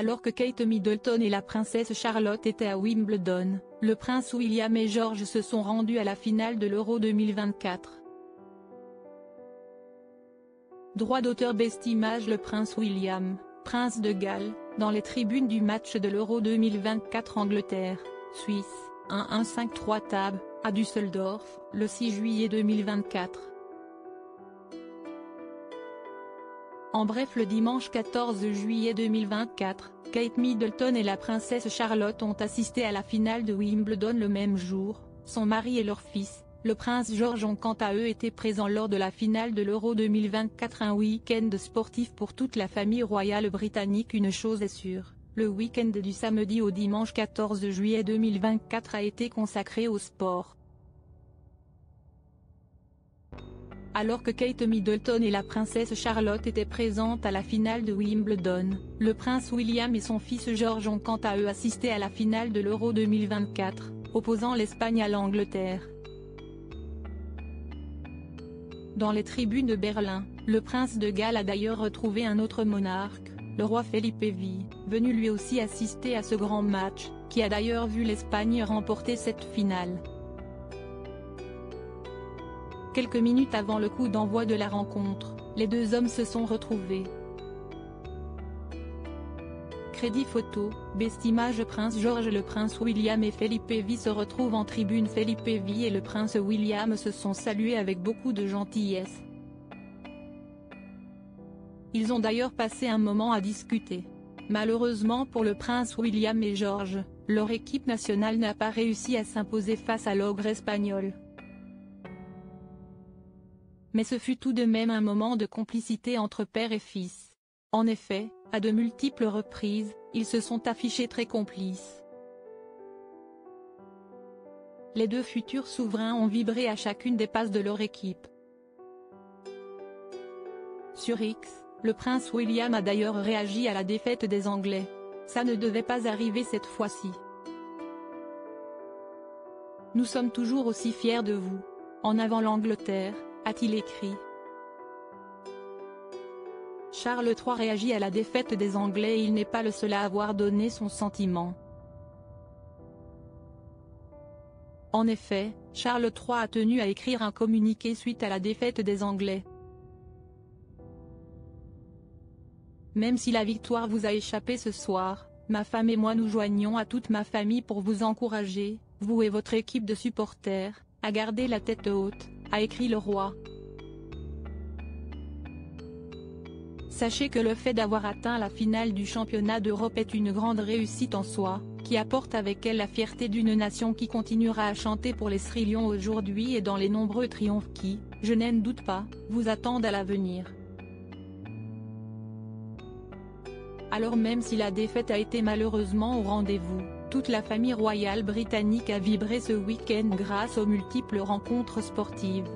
Alors que Kate Middleton et la princesse Charlotte étaient à Wimbledon, le prince William et George se sont rendus à la finale de l'Euro 2024. Droit d'auteur. Best Image. Le prince William, prince de Galles, dans les tribunes du match de l'Euro 2024 Angleterre, Suisse, 1153 Tab, à Düsseldorf, le 6 juillet 2024. En bref, le dimanche 14 juillet 2024, Kate Middleton et la princesse Charlotte ont assisté à la finale de Wimbledon le même jour. Son mari et leur fils, le prince George, ont quant à eux été présents lors de la finale de l'Euro 2024. Un week-end sportif pour toute la famille royale britannique. Une chose est sûre, le week-end du samedi au dimanche 14 juillet 2024 a été consacré au sport. Alors que Kate Middleton et la princesse Charlotte étaient présentes à la finale de Wimbledon, le prince William et son fils George ont quant à eux assisté à la finale de l'Euro 2024, opposant l'Espagne à l'Angleterre. Dans les tribunes de Berlin, le prince de Galles a d'ailleurs retrouvé un autre monarque, le roi Felipe V, venu lui aussi assister à ce grand match, qui a d'ailleurs vu l'Espagne remporter cette finale. Quelques minutes avant le coup d'envoi de la rencontre, les deux hommes se sont retrouvés. Crédit photo, Best Image. Prince George. Le prince William et Felipe V se retrouvent en tribune. Felipe V et le prince William se sont salués avec beaucoup de gentillesse. Ils ont d'ailleurs passé un moment à discuter. Malheureusement pour le prince William et George, leur équipe nationale n'a pas réussi à s'imposer face à l'ogre espagnol. Mais ce fut tout de même un moment de complicité entre père et fils. En effet, à de multiples reprises, ils se sont affichés très complices. Les deux futurs souverains ont vibré à chacune des passes de leur équipe. Sur X, le prince William a d'ailleurs réagi à la défaite des Anglais. Ça ne devait pas arriver cette fois-ci. Nous sommes toujours aussi fiers de vous. En avant l'Angleterre, a-t-il écrit. Charles III réagit à la défaite des Anglais et il n'est pas le seul à avoir donné son sentiment. En effet, Charles III a tenu à écrire un communiqué suite à la défaite des Anglais. Même si la victoire vous a échappé ce soir, ma femme et moi nous joignons à toute ma famille pour vous encourager, vous et votre équipe de supporters, à garder la tête haute, a écrit le roi. Sachez que le fait d'avoir atteint la finale du championnat d'Europe est une grande réussite en soi, qui apporte avec elle la fierté d'une nation qui continuera à chanter pour les Sri Lions aujourd'hui et dans les nombreux triomphes qui, je n'en doute pas, vous attendent à l'avenir. Alors même si la défaite a été malheureusement au rendez-vous, toute la famille royale britannique a vibré ce week-end grâce aux multiples rencontres sportives.